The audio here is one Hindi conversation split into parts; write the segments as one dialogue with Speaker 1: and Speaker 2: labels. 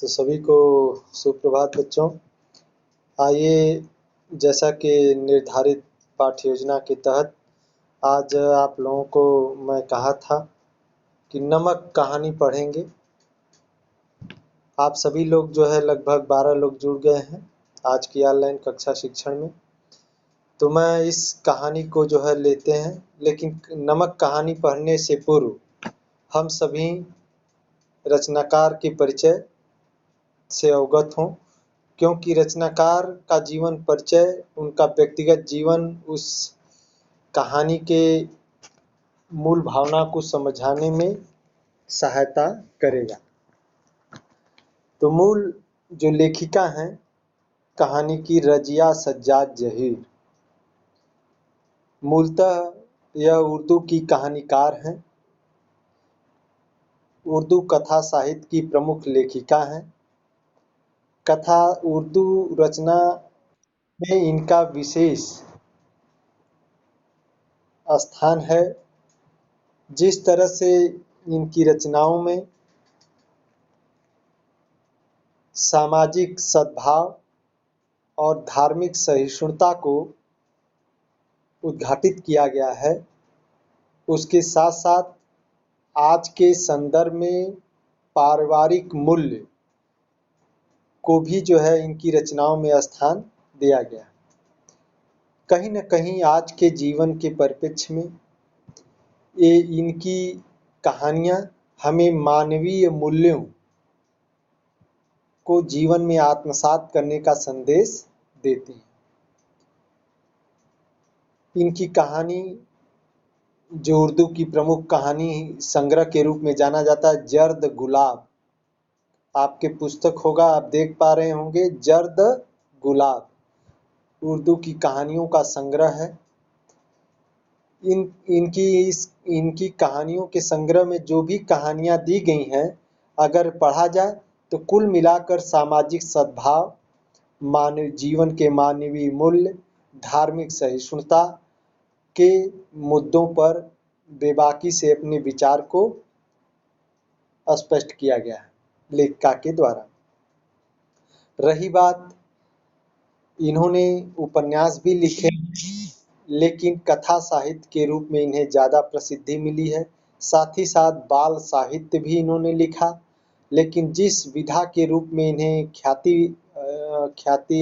Speaker 1: तो सभी को सुप्रभात बच्चों। आइए, जैसा कि निर्धारित पाठ्य योजना के तहत आज आप लोगों को मैं कहा था कि नमक कहानी पढ़ेंगे। आप सभी लोग जो है लगभग 12 लोग जुड़ गए हैं आज की ऑनलाइन कक्षा शिक्षण में। तो मैं इस कहानी को जो है लेते हैं, लेकिन नमक कहानी पढ़ने से पूर्व हम सभी रचनाकार के परिचय से अवगत हों, क्योंकि रचनाकार का जीवन परिचय उनका व्यक्तिगत जीवन उस कहानी के मूल भावना को समझाने में सहायता करेगा। तो मूल जो लेखिका हैं कहानी की, रजिया सज्जाद जहीर, मूलतः यह उर्दू की कहानीकार हैं, उर्दू कथा साहित्य की प्रमुख लेखिका हैं। कथा उर्दू रचना में इनका विशेष स्थान है। जिस तरह से इनकी रचनाओं में सामाजिक सद्भाव और धार्मिक सहिष्णुता को उद्घाटित किया गया है, उसके साथ साथ आज के संदर्भ में पारिवारिक मूल्य को भी जो है इनकी रचनाओं में स्थान दिया गया। कहीं न कहीं आज के जीवन के परिप्रेक्ष्य में ये इनकी कहानियाँ हमें मानवीय मूल्यों को जीवन में आत्मसात करने का संदेश देती हैं। इनकी कहानी जो उर्दू की प्रमुख कहानी संग्रह के रूप में जाना जाता है, जर्द गुलाब, आपके पुस्तक होगा, आप देख पा रहे होंगे, जर्द गुलाब उर्दू की कहानियों का संग्रह है। इनकी कहानियों के संग्रह में जो भी कहानियाँ दी गई हैं, अगर पढ़ा जाए तो कुल मिलाकर सामाजिक सद्भाव, मानव जीवन के मानवीय मूल्य, धार्मिक सहिष्णुता के मुद्दों पर बेबाकी से अपने विचार को स्पष्ट किया गया है लेखिका के द्वारा। रही बात, इन्होंने उपन्यास भी लिखे, लेकिन कथा साहित्य के रूप में इन्हें ज़्यादा प्रसिद्धि मिली है। साथ ही साथ बाल साहित्य भी इन्होंने लिखा, लेकिन जिस विधा के रूप में इन्हें ख्याति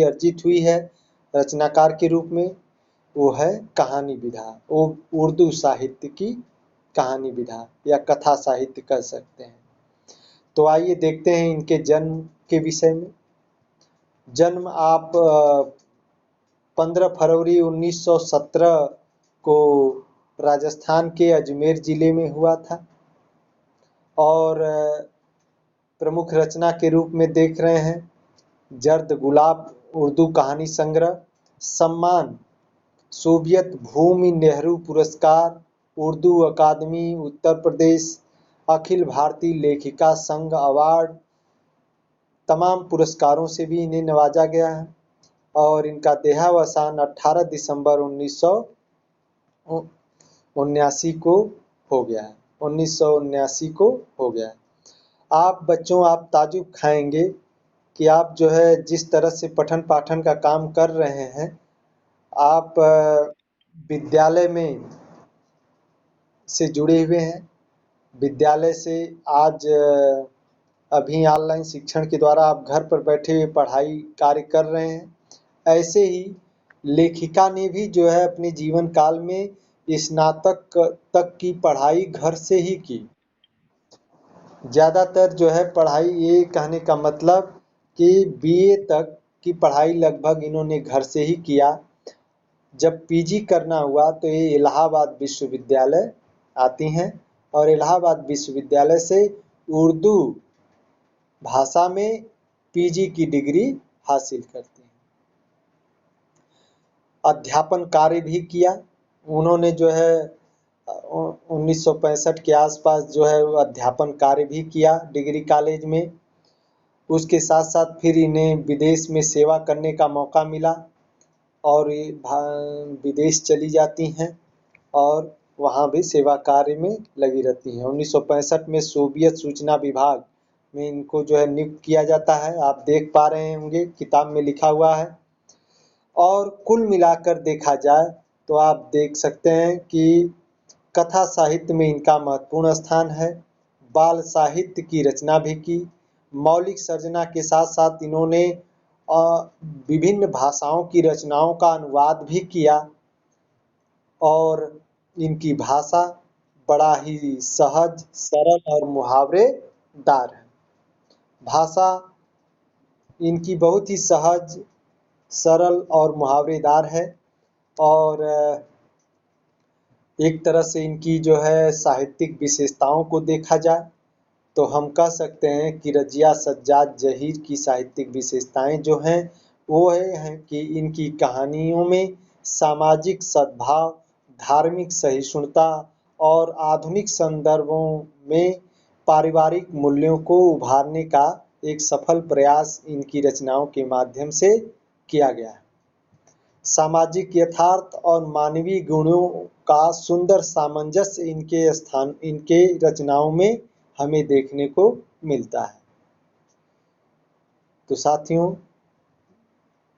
Speaker 1: अर्जित हुई है रचनाकार के रूप में, वो है कहानी विधा। वो उर्दू साहित्य की कहानी विधा या कथा साहित्य कह सकते हैं। तो आइए देखते हैं इनके जन्म के विषय में। जन्म आप 15 फरवरी 1917 को राजस्थान के अजमेर जिले में हुआ था। और प्रमुख रचना के रूप में देख रहे हैं जर्द गुलाब उर्दू कहानी संग्रह, सम्मान सोवियत भूमि नेहरू पुरस्कार, उर्दू अकादमी उत्तर प्रदेश, अखिल भारतीय लेखिका संघ अवार्ड, तमाम पुरस्कारों से भी इन्हें नवाजा गया है। और इनका देहावसान 18 दिसंबर 1979 को हो गया है। 1979 को हो गया है। आप बच्चों, आप ताजुब खाएंगे कि आप जो है जिस तरह से पठन पाठन का काम कर रहे हैं, आप विद्यालय में से जुड़े हुए हैं। विद्यालय से आज अभी ऑनलाइन शिक्षण के द्वारा आप घर पर बैठे हुए पढ़ाई कार्य कर रहे हैं। ऐसे ही लेखिका ने भी जो है अपने जीवन काल में स्नातक तक की पढ़ाई घर से ही की। ज़्यादातर जो है पढ़ाई, ये कहने का मतलब कि बीए तक की पढ़ाई लगभग इन्होंने घर से ही किया। जब पीजी करना हुआ तो ये इलाहाबाद विश्वविद्यालय आती हैं और इलाहाबाद विश्वविद्यालय से उर्दू भाषा में पीजी की डिग्री हासिल करती हैं। अध्यापन कार्य भी किया उन्होंने, जो है 1965 के आसपास जो है अध्यापन कार्य भी किया डिग्री कॉलेज में। उसके साथ साथ फिर इन्हें विदेश में सेवा करने का मौका मिला और ये विदेश चली जाती हैं और वहाँ भी सेवा कार्य में लगी रहती हैं। 1965 में सोवियत सूचना विभाग में इनको जो है नियुक्त किया जाता है। आप देख पा रहे होंगे किताब में लिखा हुआ है। और कुल मिलाकर देखा जाए तो आप देख सकते हैं कि कथा साहित्य में इनका महत्वपूर्ण स्थान है। बाल साहित्य की रचना भी की। मौलिक सर्जना के साथ साथ इन्होंने विभिन्न भाषाओं की रचनाओं का अनुवाद भी किया और इनकी भाषा बड़ा ही सहज, सरल और मुहावरेदार है। भाषा इनकी बहुत ही सहज, सरल और मुहावरेदार है और एक तरह से इनकी जो है साहित्यिक विशेषताओं को देखा जाए तो हम कह सकते हैं कि रजिया सज्जाद जहीर की साहित्यिक विशेषताएं जो हैं वो हैं कि इनकी कहानियों में सामाजिक सद्भाव, धार्मिक सहिष्णुता और आधुनिक संदर्भों में पारिवारिक मूल्यों को उभारने का एक सफल प्रयास इनकी रचनाओं के माध्यम से किया गया है। सामाजिक यथार्थ और मानवीय गुणों का सुंदर सामंजस्य इनके रचनाओं में हमें देखने को मिलता है। तो साथियों,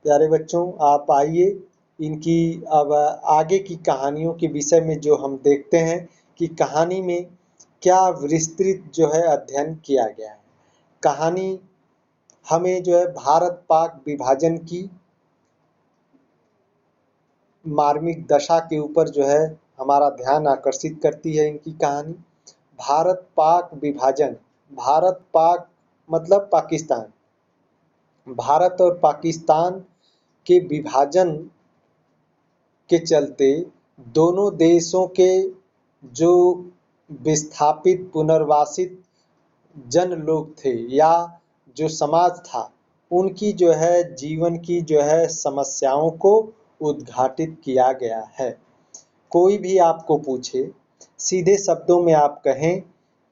Speaker 1: प्यारे बच्चों, आप आइए इनकी अब आगे की कहानियों के विषय में जो हम देखते हैं कि कहानी में क्या विस्तृत जो है अध्ययन किया गया है। कहानी हमें जो है भारत पाक विभाजन की मार्मिक दशा के ऊपर जो है हमारा ध्यान आकर्षित करती है इनकी कहानी। भारत पाक विभाजन, भारत पाक मतलब पाकिस्तान, भारत और पाकिस्तान के विभाजन के चलते दोनों देशों के जो विस्थापित पुनर्वासित जन लोग थे या जो समाज था उनकी जो है जीवन की जो है समस्याओं को उद्घाटित किया गया है। कोई भी आपको पूछे, सीधे शब्दों में आप कहें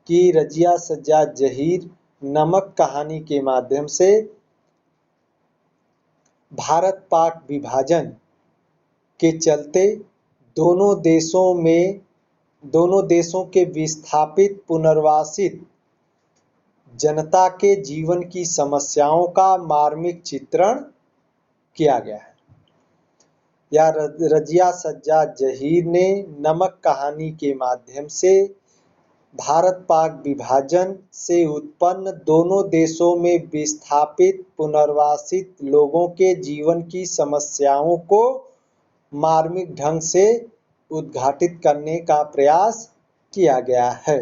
Speaker 1: कि रजिया सज्जाद जहीर नमक कहानी के माध्यम से भारत पाक विभाजन के चलते दोनों देशों के विस्थापित पुनर्वासित जनता के जीवन की समस्याओं का मार्मिक चित्रण किया गया है। या रजिया सज्जाद जहीर ने नमक कहानी के माध्यम से भारत पाक विभाजन से उत्पन्न दोनों देशों में विस्थापित पुनर्वासित लोगों के जीवन की समस्याओं को मार्मिक ढंग से उद्घाटित करने का प्रयास किया गया है।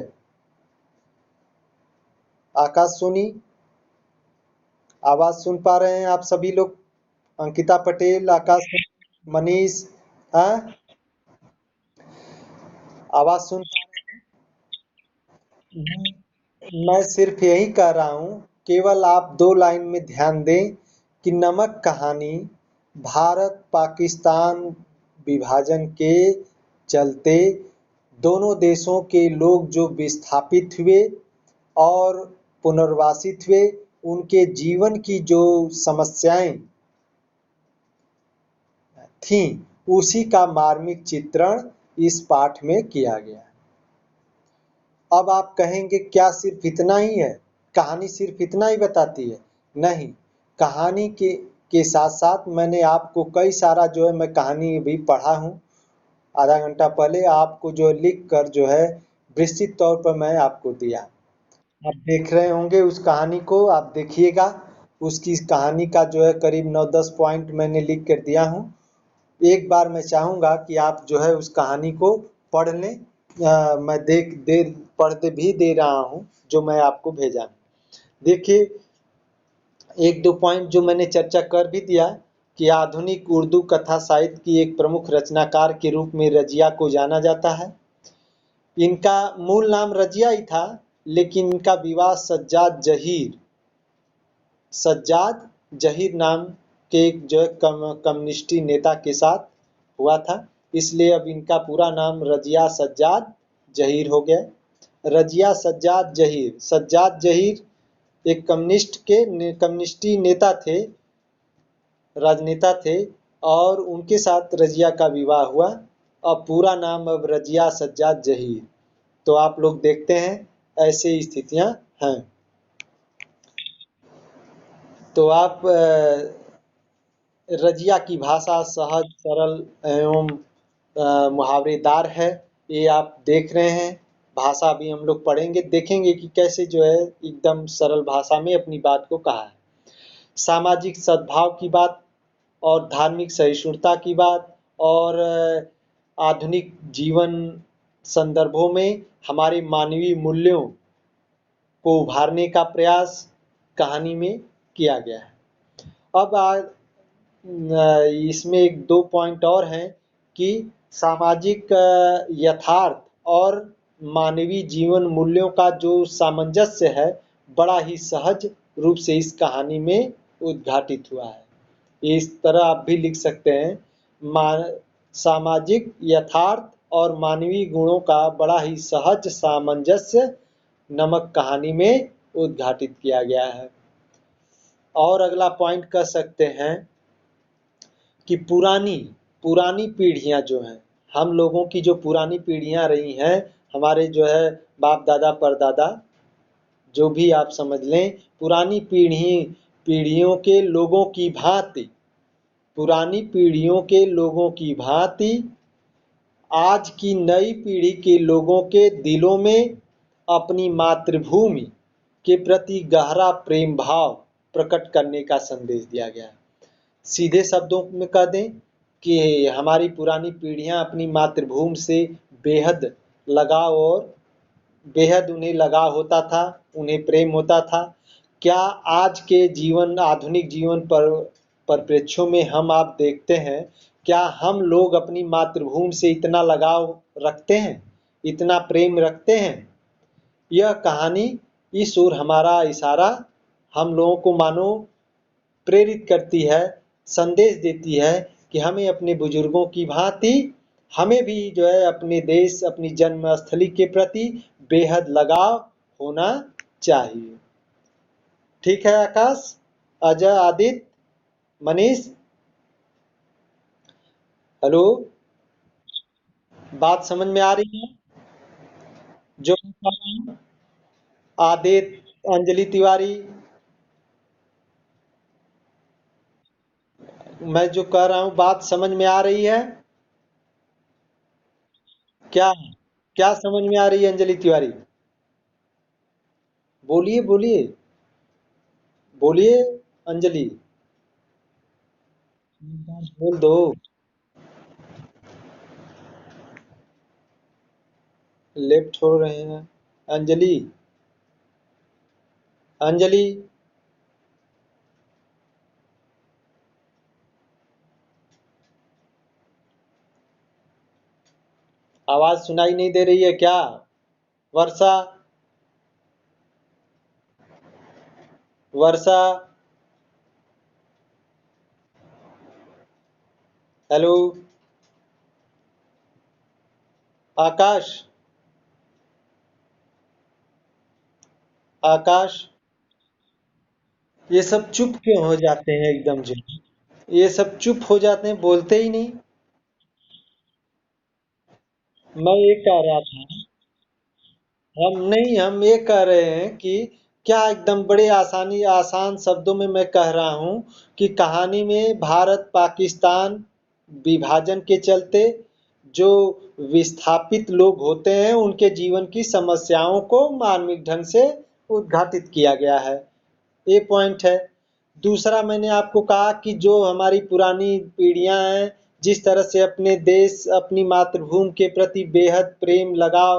Speaker 1: आकाश सुनी, आवाज सुन पा रहे हैं आप सभी लोग? अंकिता पटेल, आकाश, मनीष, आवाज सुन? मैं सिर्फ यही कह रहा हूं, केवल आप 2 लाइन में ध्यान दें कि नमक कहानी भारत पाकिस्तान विभाजन के चलते दोनों देशों के लोग जो विस्थापित हुए और पुनर्वासित हुए उनके जीवन की जो समस्याएं थीं उसी का मार्मिक चित्रण इस पाठ में किया गया। अब आप कहेंगे क्या सिर्फ इतना ही है, कहानी सिर्फ इतना ही बताती है? नहीं, कहानी के साथ साथ मैंने आपको कई सारा जो है मैं कहानी भी पढ़ा हूँ आधा घंटा पहले, आपको जो लिख कर जो है विस्तृत तौर पर मैं आपको दिया। आप देख रहे होंगे उस कहानी को, आप देखिएगा उसकी कहानी का जो है करीब 9-10 पॉइंट मैंने लिख कर दिया हूँ। एक बार मैं चाहूँगा कि आप जो है उस कहानी को पढ़ लें। मैं पढ़ भी दे रहा हूँ जो मैं आपको भेजा। देखिए, 1-2 पॉइंट जो मैंने चर्चा कर भी दिया कि आधुनिक उर्दू कथा साहित्य की एक प्रमुख रचनाकार के रूप में रजिया को जाना जाता है। इनका मूल नाम रजिया ही था, लेकिन इनका विवाह सज्जाद जहीर नाम के एक जो कम्युनिस्टी नेता के साथ हुआ था, इसलिए अब इनका पूरा नाम रजिया सज्जाद जहीर हो गया। रजिया सज्जाद जहीर एक कम्युनिस्टी नेता थे, राजनेता थे और उनके साथ रजिया का विवाह हुआ। अब पूरा नाम अब रजिया सज्जाद जहीर। तो आप लोग देखते हैं ऐसे स्थितियां हैं। तो आप रजिया की भाषा सहज, सरल एवं मुहावरेदार है। ये आप देख रहे हैं। भाषा भी हम लोग पढ़ेंगे, देखेंगे कि कैसे जो है एकदम सरल भाषा में अपनी बात को कहा है। सामाजिक सद्भाव की बात और धार्मिक सहिष्णुता की बात और आधुनिक जीवन संदर्भों में हमारे मानवीय मूल्यों को उभारने का प्रयास कहानी में किया गया है। अब इसमें एक दो पॉइंट और हैं कि सामाजिक यथार्थ और मानवीय जीवन मूल्यों का जो सामंजस्य है, बड़ा ही सहज रूप से इस कहानी में उद्घाटित हुआ है। इस तरह आप भी लिख सकते हैं, सामाजिक यथार्थ और मानवीय गुणों का बड़ा ही सहज सामंजस्य नमक कहानी में उद्घाटित किया गया है। और अगला पॉइंट कह सकते हैं कि पुरानी पीढ़ियां जो हैं, हम लोगों की जो पुरानी पीढ़ियां रही हैं, हमारे जो है बाप दादा परदादा, जो भी आप समझ लें, पुरानी पीढ़ियों के लोगों की भांति, पुरानी पीढ़ियों के लोगों की भांति आज की नई पीढ़ी के लोगों के दिलों में अपनी मातृभूमि के प्रति गहरा प्रेम भाव प्रकट करने का संदेश दिया गया है। सीधे शब्दों में कह दें कि हमारी पुरानी पीढ़ियां अपनी मातृभूमि से बेहद लगाव और बेहद उन्हें लगाव होता था, उन्हें प्रेम होता था। क्या आज के आधुनिक जीवन परिप्रेक्ष्यों में हम आप देखते हैं, क्या हम लोग अपनी मातृभूमि से इतना लगाव रखते हैं, इतना प्रेम रखते हैं? यह कहानी इस ओर हमारा इशारा हम लोगों को मानो प्रेरित करती है, संदेश देती है कि हमें अपने बुजुर्गों की भांति हमें भी जो है अपने देश, अपनी जन्मस्थली के प्रति बेहद लगाव होना चाहिए। ठीक है आकाश, अजय, आदित्य, मनीष, हेलो, बात समझ में आ रही है? जो आदित्य, अंजलि तिवारी, मैं जो कह रहा हूँ बात समझ में आ रही है? क्या क्या समझ में आ रही है अंजलि तिवारी? बोलिए बोलिए बोलिए अंजलि, बोल दो। लेफ्ट हो रहे हैं अंजलि, अंजलि, आवाज सुनाई नहीं दे रही है क्या? वर्षा, वर्षा, हेलो, आकाश, आकाश, ये सब चुप क्यों हो जाते हैं एकदम से? ये सब चुप हो जाते हैं, बोलते ही नहीं। मैं ये कह रहा था, हम ये कह रहे हैं कि क्या एकदम बड़े आसान शब्दों में मैं कह रहा हूं कि कहानी में भारत पाकिस्तान विभाजन के चलते जो विस्थापित लोग होते हैं, उनके जीवन की समस्याओं को मार्मिक ढंग से उद्घाटित किया गया है। ये पॉइंट है। दूसरा, मैंने आपको कहा कि जो हमारी पुरानी पीढ़ियां हैं, जिस तरह से अपने देश, अपनी मातृभूमि के प्रति बेहद प्रेम लगाव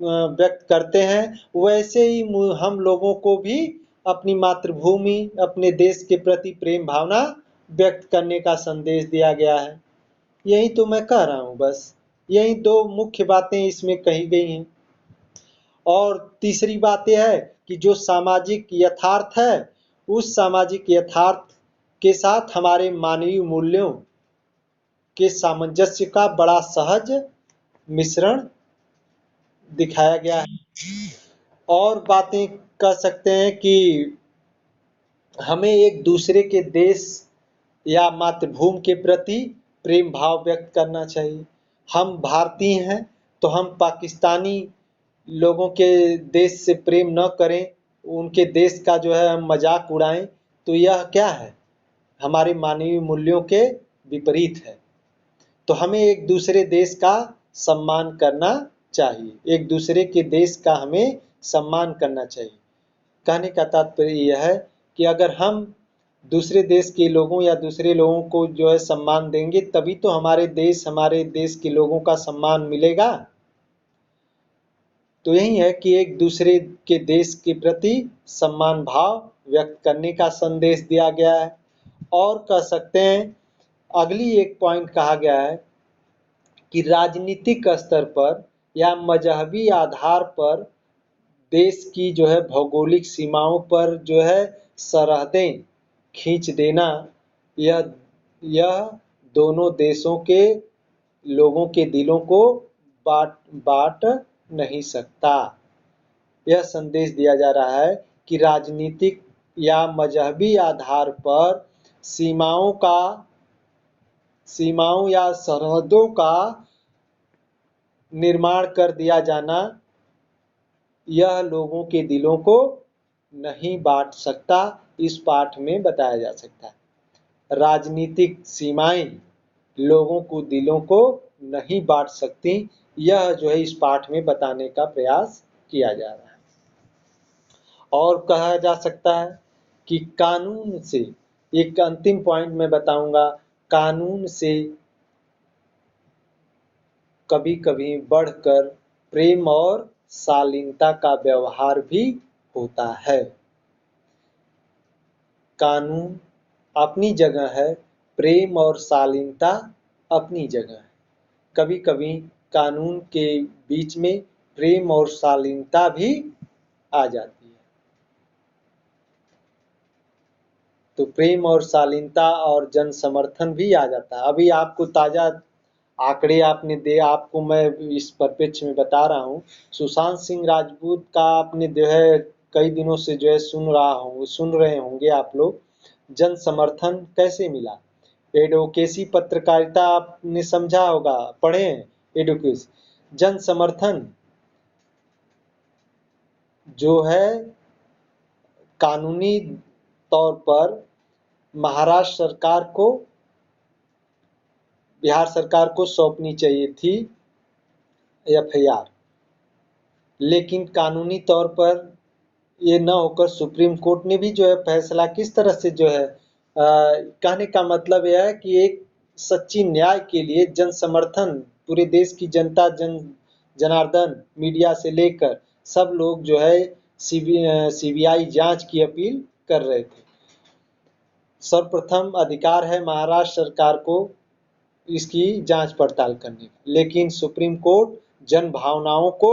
Speaker 1: व्यक्त करते हैं, वैसे ही हम लोगों को भी अपनी मातृभूमि, अपने देश के प्रति प्रेम भावना व्यक्त करने का संदेश दिया गया है। यही तो मैं कह रहा हूँ, बस यही दो मुख्य बातें इसमें कही गई हैं। और तीसरी बात यह है कि जो सामाजिक यथार्थ है, उस सामाजिक यथार्थ के साथ हमारे मानवीय मूल्यों के सामंजस्य का बड़ा सहज मिश्रण दिखाया गया है। और बातें कह सकते हैं कि हमें एक दूसरे के देश या मातृभूमि के प्रति प्रेम भाव व्यक्त करना चाहिए। हम भारतीय हैं तो हम पाकिस्तानी लोगों के देश से प्रेम न करें, उनके देश का जो है हम मजाक उड़ाएं, तो यह क्या है, हमारे मानवीय मूल्यों के विपरीत है। तो हमें एक दूसरे देश का सम्मान करना चाहिए, एक दूसरे के देश का हमें सम्मान करना चाहिए। कहने का तात्पर्य यह है कि अगर हम दूसरे देश के लोगों या दूसरे लोगों को जो है सम्मान देंगे, तभी तो हमारे देश के लोगों का सम्मान मिलेगा। तो यही है कि एक दूसरे के देश के प्रति सम्मान भाव व्यक्त करने का संदेश दिया गया है। और कह सकते हैं, अगली एक पॉइंट कहा गया है कि राजनीतिक स्तर पर या मजहबी आधार पर देश की जो है भौगोलिक सीमाओं पर जो है सरहदें खींच देना, यह दोनों देशों के लोगों के दिलों को बांट नहीं सकता। यह संदेश दिया जा रहा है कि राजनीतिक या मजहबी आधार पर सीमाओं या सरहदों का निर्माण कर दिया जाना, यह लोगों के दिलों को नहीं बांट सकता। इस पाठ में बताया जा सकता है राजनीतिक सीमाएं लोगों को दिलों को नहीं बांट सकती, यह जो है इस पाठ में बताने का प्रयास किया जा रहा है। और कहा जा सकता है कि कानून से, एक अंतिम पॉइंट में बताऊंगा, कानून से कभी कभी बढ़कर प्रेम और शालीनता का व्यवहार भी होता है। कानून अपनी जगह है, प्रेम और शालीनता अपनी जगह है। कभी कभी कानून के बीच में प्रेम और शालीनता भी आ जाती है। तो प्रेम और शालीनता और जन समर्थन भी आ जाता है। अभी आपको ताजा आंकड़े आपको मैं इस परिप्रेक्ष्य में बता रहा हूँ। सुशांत सिंह राजपूत का आपने जो है कई दिनों से जो है सुन रहे होंगे आप लोग, जन समर्थन कैसे मिला। एडवोकेसी पत्रकारिता आपने समझा होगा, पढ़े हैं एडवोकेसी। जन समर्थन जो है कानूनी तौर पर महाराष्ट्र सरकार को, बिहार सरकार को सौंपनी चाहिए थी एफआईआर, लेकिन कानूनी तौर पर ये न होकर सुप्रीम कोर्ट ने भी जो है फैसला किस तरह से जो है कहने का मतलब यह है कि एक सच्ची न्याय के लिए जन समर्थन, पूरे देश की जनता, जनार्दन, मीडिया से लेकर सब लोग जो है सीबीआई जांच की अपील कर रहे थे। सर्वप्रथम अधिकार है महाराष्ट्र सरकार को इसकी जांच पड़ताल करने का, लेकिन सुप्रीम कोर्ट जन भावनाओं को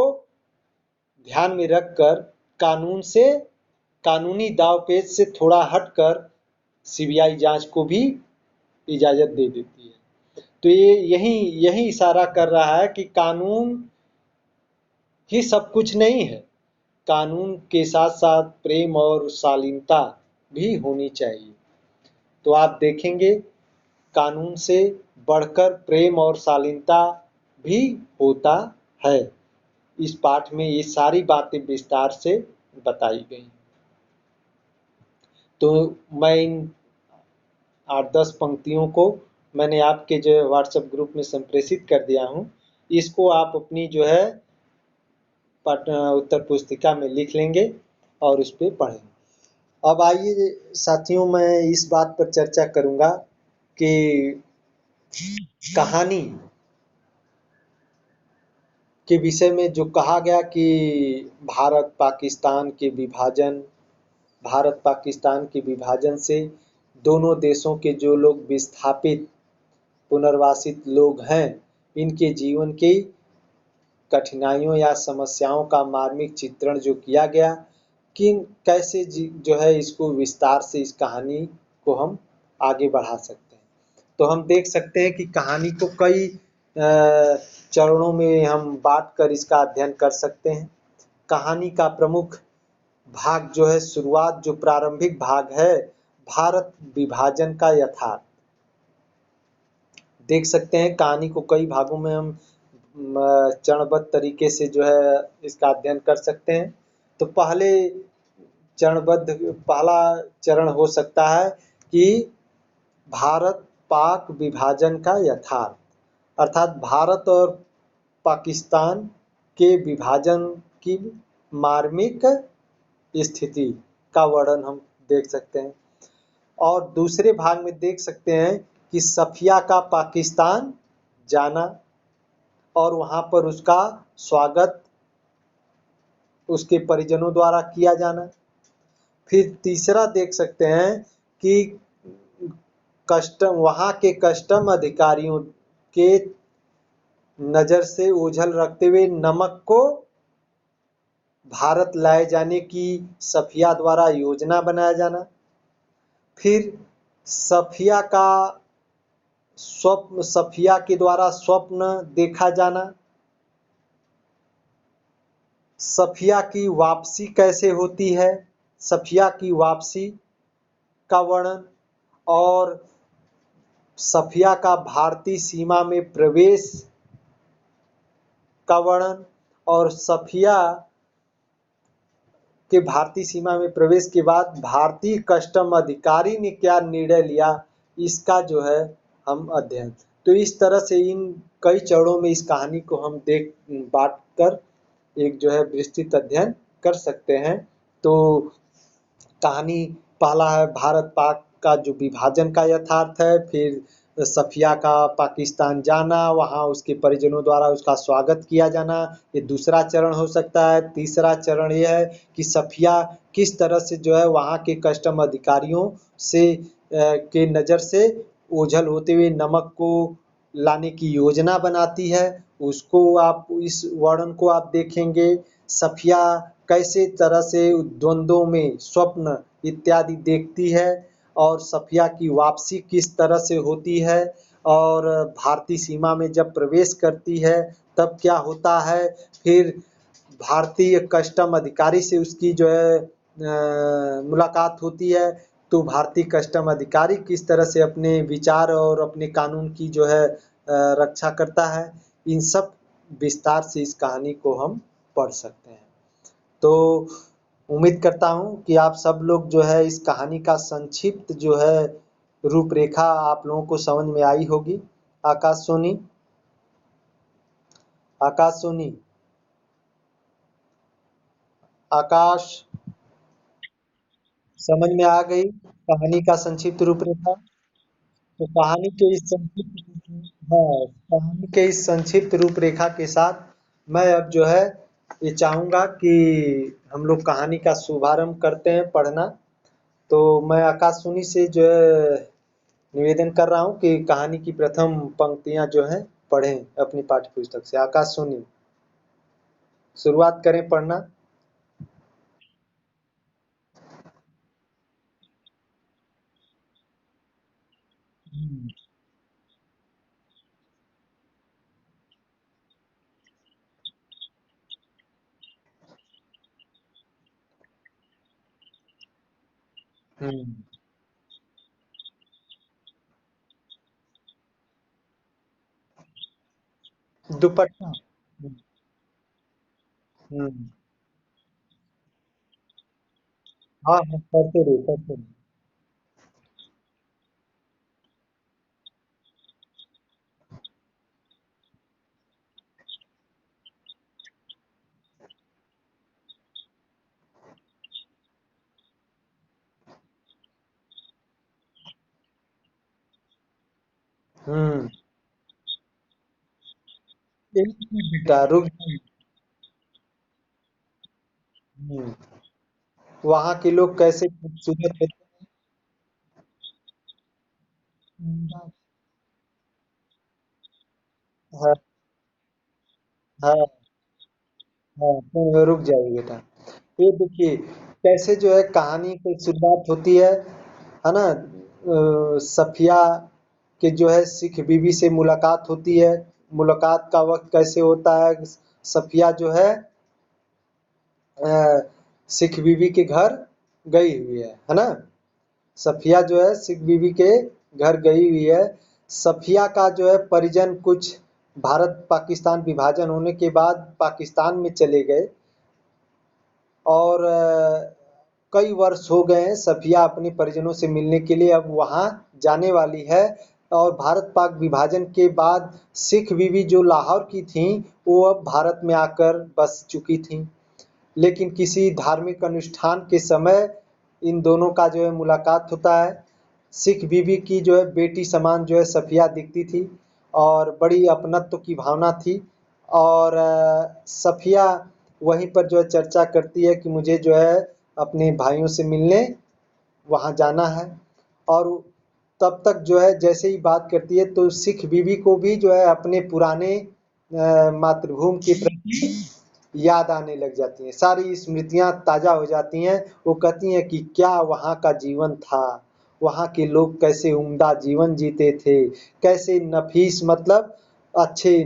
Speaker 1: ध्यान में रखकर कानूनी दावपेच से थोड़ा हटकर सीबीआई जांच को भी इजाजत दे देती है। तो ये यही इशारा कर रहा है कि कानून ही सब कुछ नहीं है, कानून के साथ साथ प्रेम और शालीनता भी होनी चाहिए। तो आप देखेंगे कानून से बढ़कर प्रेम और शालीनता भी होता है। इस पाठ में ये सारी बातें विस्तार से बताई गई। तो मैं इन 8-10 पंक्तियों को मैंने आपके जो व्हाट्सएप ग्रुप में संप्रेषित कर दिया हूँ। इसको आप अपनी जो है उत्तर पुस्तिका में लिख लेंगे और उस पर पढ़ेंगे। अब आइए साथियों, मैं इस बात पर चर्चा करूंगा कि कहानी के विषय में जो कहा गया कि भारत पाकिस्तान के विभाजन से दोनों देशों के जो लोग विस्थापित पुनर्वासित लोग हैं, इनके जीवन की कठिनाइयों या समस्याओं का मार्मिक चित्रण जो किया गया, कि कैसे जो है इसको विस्तार से इस कहानी को हम आगे बढ़ा सकते हैं। तो हम देख सकते हैं कि कहानी को कई चरणों में हम बांट कर इसका अध्ययन कर सकते हैं। कहानी का प्रमुख भाग जो है, शुरुआत जो प्रारंभिक भाग है, भारत विभाजन का यथार्थ। देख सकते हैं कहानी को कई भागों में हम चरणबद्ध तरीके से जो है इसका अध्ययन कर सकते हैं। तो पहले चरणबद्ध पहला चरण हो सकता है कि भारत पाक विभाजन का यथार्थ, अर्थात भारत और पाकिस्तान के विभाजन की मार्मिक स्थिति का वर्णन हम देख सकते हैं। और दूसरे भाग में देख सकते हैं कि सफिया का पाकिस्तान जाना और वहां पर उसका स्वागत उसके परिजनों द्वारा किया जाना। फिर तीसरा देख सकते हैं कि वहां के कस्टम अधिकारियों के नजर से ओझल रखते हुए नमक को भारत लाए जाने की सफिया द्वारा योजना बनाया जाना। फिर सफिया का सफिया के द्वारा स्वप्न देखा जाना। सफिया की वापसी कैसे होती है, सफिया की वापसी का वर्णन, और सफिया का भारतीय सीमा में प्रवेश का वर्णन, और सफिया के भारतीय सीमा में प्रवेश के बाद भारतीय कस्टम अधिकारी ने क्या निर्णय लिया, इसका जो है हम अध्ययन। तो इस तरह से इन कई चरणों में इस कहानी को हम बांट कर एक जो है विस्तृत अध्ययन कर सकते हैं। तो कहानी पहला है भारत पाक का जो विभाजन का यथार्थ है, फिर सफिया का पाकिस्तान जाना, वहां उसके परिजनों द्वारा उसका स्वागत किया जाना, ये दूसरा चरण हो सकता है। तीसरा चरण ये है कि सफिया किस तरह से जो है वहां के कस्टम अधिकारियों से के नज़र से ओझल होते हुए नमक को लाने की योजना बनाती है, उसको आप इस वर्णन को आप देखेंगे। सफिया कैसे तरह से द्वंद्वों में स्वप्न इत्यादि देखती है, और सफिया की वापसी किस तरह से होती है, और भारतीय सीमा में जब प्रवेश करती है तब क्या होता है। फिर भारतीय कस्टम अधिकारी से उसकी जो है मुलाकात होती है, तो भारतीय कस्टम अधिकारी किस तरह से अपने विचार और अपने कानून की जो है रक्षा करता है। इन सब विस्तार से इस कहानी को हम पढ़ सकते हैं। तो उम्मीद करता हूँ कि आप सब लोग जो है इस कहानी का संक्षिप्त जो है रूपरेखा आप लोगों को समझ में आई होगी। आकाश सोनी, आकाश सोनी, आकाश, समझ में आ गई कहानी का संक्षिप्त रूपरेखा? तो कहानी के इस संक्षिप्त हाँ, कहानी के इस संक्षिप्त रूपरेखा के साथ मैं अब जो है ये चाहूंगा कि हम लोग कहानी का शुभारंभ करते हैं पढ़ना। तो मैं आकाश सुनी से जो है निवेदन कर रहा हूँ कि कहानी की प्रथम पंक्तियां जो हैं पढ़ें अपनी पाठ्य पुस्तक से। आकाश सोनी, शुरुआत करें पढ़ना। हम्म। हम्म। दुपट्टा। हम्म। हाँ हाँ, पढ़ते रहे पढ़ते रहे। हम्म। एक मिनट बेटा रुक जाइए। हम्म। वहाँ के लोग कैसे खूबसूरत होते हैं। हाँ हाँ हाँ, रुक जाइए बेटा। ये देखिए कैसे जो है कहानी की शुरुआत होती है ना। सफिया के जो है सिख बीवी से मुलाकात होती है। मुलाकात का वक्त कैसे होता है, सफिया जो है सिख बीवी के घर गई हुई है ना। सफिया जो है सिख बीवी के घर गई हुई है। सफिया का जो है परिजन कुछ भारत पाकिस्तान विभाजन होने के बाद पाकिस्तान में चले गए, और कई वर्ष हो गए हैं, सफिया अपने परिजनों से मिलने के लिए अब वहाँ जाने वाली है। और भारत पाक विभाजन के बाद सिख बीवी जो लाहौर की थीं, वो अब भारत में आकर बस चुकी थीं। लेकिन किसी धार्मिक अनुष्ठान के समय इन दोनों का जो है मुलाकात होता है। सिख बीवी की जो है बेटी समान जो है सफिया दिखती थी और बड़ी अपनत्व की भावना थी। और सफिया वहीं पर जो है चर्चा करती है कि मुझे जो है अपने भाइयों से मिलने वहाँ जाना है। और तब तक जो है जैसे ही बात करती है तो सिख बीवी को भी जो है अपने पुराने मातृभूमि के प्रति याद आने लग जाती हैं, सारी स्मृतियां ताजा हो जाती हैं। वो कहती हैं कि क्या वहाँ का जीवन था, वहाँ के लोग कैसे उम्दा जीवन जीते थे, कैसे नफीस मतलब अच्छे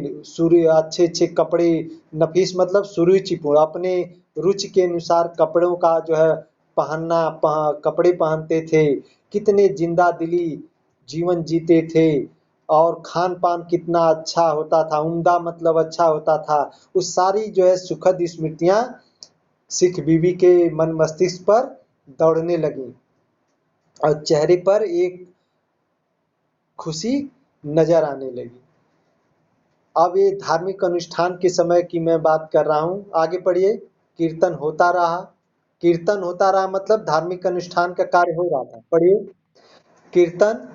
Speaker 1: अच्छे अच्छे कपड़े, नफीस मतलब सुरुचिपूर्ण, अपने रुचि के अनुसार कपड़ों का जो है कपड़े पहनते थे, कितने जिंदा दिली जीवन जीते थे और खान पान कितना अच्छा होता था, उम्दा मतलब अच्छा होता था। वो सारी जो है सुखद स्मृतियां सिख बीवी के मन मस्तिष्क पर दौड़ने लगी और चेहरे पर एक खुशी नजर आने लगी। अब ये धार्मिक अनुष्ठान के समय की मैं बात कर रहा हूँ, आगे पढ़िए। कीर्तन होता रहा, कीर्तन होता रहा मतलब धार्मिक अनुष्ठान का कार्य हो रहा था, पढ़िए। कीर्तन।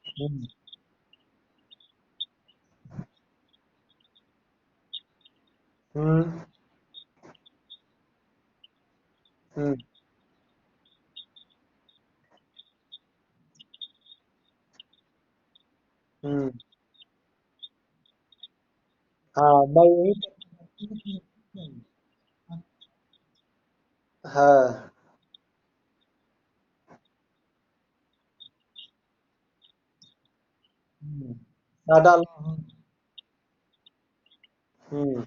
Speaker 1: हम्म। हम्म। हम्म। हम्म। हाँ मैं यही। हाँ। सादा लाहौर। हम्म।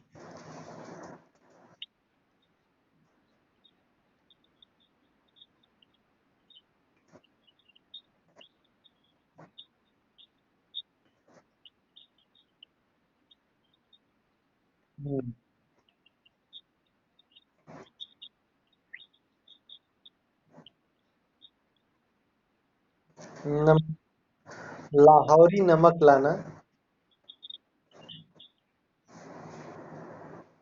Speaker 1: हम्म। नम, लाहौरी नमक लाना।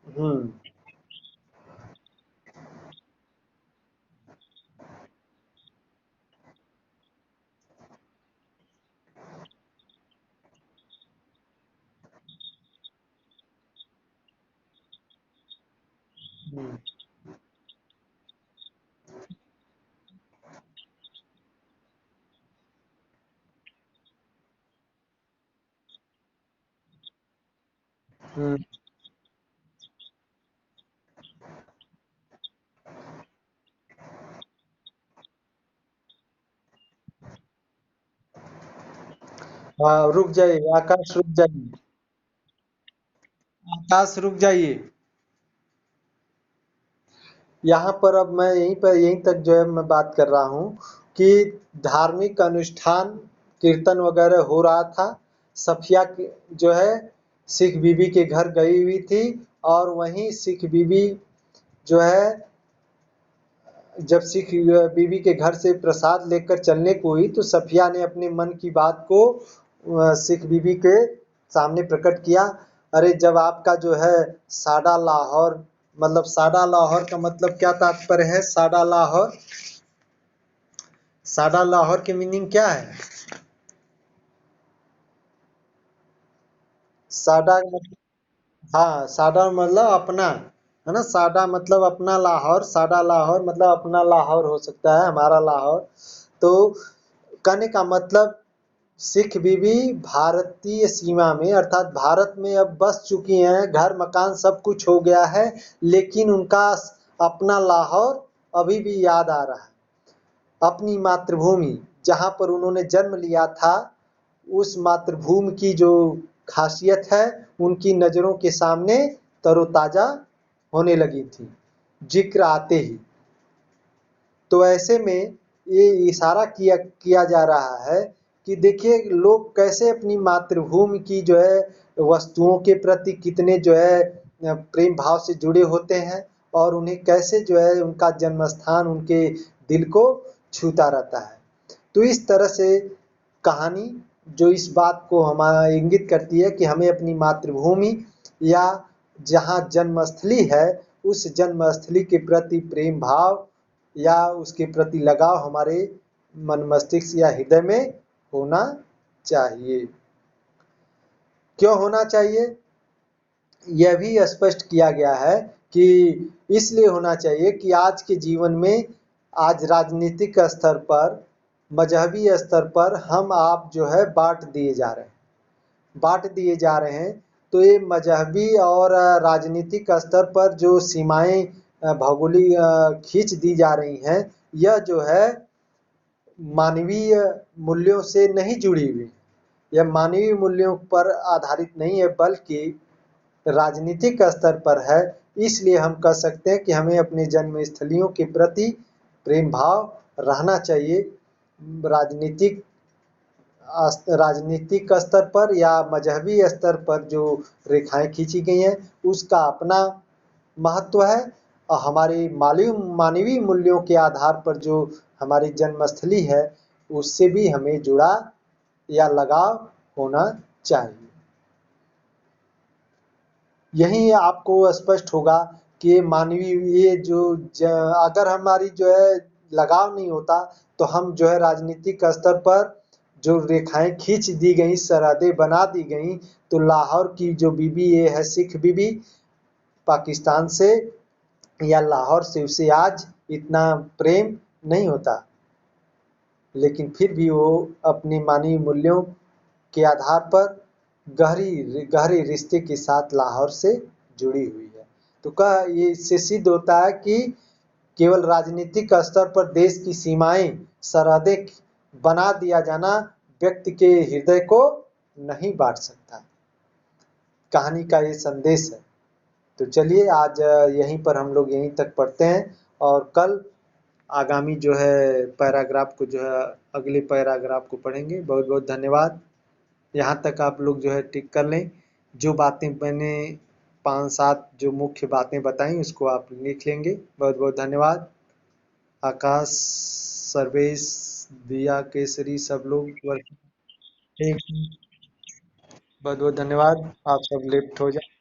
Speaker 1: हम्म। हम्म। हम्म। हाँ रुक जाइए आकाश, रुक जाइए। आकाश रुक जाइए। यहाँ पर अब मैं यहीं पर यहीं तक जो है मैं बात कर रहा हूँ कि धार्मिक अनुष्ठान कीर्तन वगैरह हो रहा था। सफिया जो है सिख बीबी के घर गई हुई थी और वहीं सिख बीबी जो है जब सिख बीवी के घर से प्रसाद लेकर चलने को हुई तो सफिया ने अपने मन की बात को सिख बीवी के सामने प्रकट किया। अरे जब आपका जो है साडा लाहौर, मतलब साडा लाहौर का मतलब क्या तात्पर्य है? साडा लाहौर, साडा लाहौर की मीनिंग क्या है? साडा मतलब, हाँ साडा मतलब अपना, है ना। साडा मतलब अपना, लाहौर, साडा लाहौर मतलब अपना लाहौर हो सकता है, हमारा लाहौर। तो कहने का मतलब सिख बीवी भारतीय सीमा में अर्थात भारत में अब बस चुकी हैं, घर मकान सब कुछ हो गया है, लेकिन उनका अपना लाहौर अभी भी याद आ रहा है। अपनी मातृभूमि जहाँ पर उन्होंने जन्म लिया था, उस मातृभूमि की जो खासियत है उनकी नजरों के सामने तरोताजा होने लगी थी जिक्र आते ही। तो ऐसे में ये इशारा किया किया जा रहा है कि देखिए लोग कैसे अपनी मातृभूमि की जो है वस्तुओं के प्रति कितने जो है प्रेम भाव से जुड़े होते हैं और उन्हें कैसे जो है उनका जन्म स्थान उनके दिल को छूता रहता है। तो इस तरह से कहानी जो इस बात को हमारा इंगित करती है कि हमें अपनी मातृभूमि या जहाँ जन्मस्थली है उस जन्मस्थली के प्रति प्रेम भाव या उसके प्रति लगाव हमारे मन मस्तिष्क या हृदय में होना चाहिए। क्यों होना चाहिए? यह भी स्पष्ट किया गया है कि इसलिए होना चाहिए कि आज के जीवन में आज राजनीतिक स्तर पर, मजहबी स्तर पर हम आप जो है बाँट दिए जा रहे हैं। तो ये मजहबी और राजनीतिक स्तर पर जो सीमाएँ भौगोलिक खींच दी जा रही हैं, यह जो है मानवीय मूल्यों से नहीं जुड़ी हुई। यह मानवीय मूल्यों पर आधारित नहीं है बल्कि राजनीतिक स्तर पर है। इसलिए हम कह सकते हैं कि हमें अपने जन्मस्थलियों के प्रति प्रेम भाव रहना चाहिए। राजनीतिक राजनीतिक स्तर पर या मजहबी स्तर पर जो रेखाएं खींची गई हैं उसका अपना महत्व है और हमारे मानवीय मूल्यों के आधार पर जो हमारी जन्मस्थली है उससे भी हमें जुड़ा या लगाव होना चाहिए। यही आपको स्पष्ट होगा कि मानवीय ये जो अगर हमारी जो है लगाव नहीं होता तो हम जो है राजनीतिक स्तर पर जो रेखाएं खींच दी गई, सरहदें बना दी गई, तो लाहौर की जो बीबी ये है सिख बीबी पाकिस्तान से या लाहौर से उसे आज इतना प्रेम नहीं होता, लेकिन फिर भी वो अपने मानवीय मूल्यों के आधार पर गहरे रिश्ते के साथ लाहौर से जुड़ी हुई है। तो ये इससे सिद्ध होता है कि केवल राजनीतिक स्तर पर देश की सीमाएं, सरहदें बना दिया जाना व्यक्ति के हृदय को नहीं बांट सकता। कहानी का ये संदेश है। तो चलिए आज यहीं पर हम लोग यहीं तक पढ़ते हैं और कल आगामी जो है पैराग्राफ को जो है अगले पैराग्राफ को पढ़ेंगे। बहुत बहुत धन्यवाद। यहाँ तक आप लोग जो है टिक कर लें। जो बातें मैंने 5-7 जो मुख्य बातें बताई उसको आप लिख लेंगे। बहुत बहुत धन्यवाद। आकाश, सर्वेश, दिया, केसरी सब लोग ठीक, बहुत बहुत धन्यवाद। आप सब लेफ्ट हो जाए।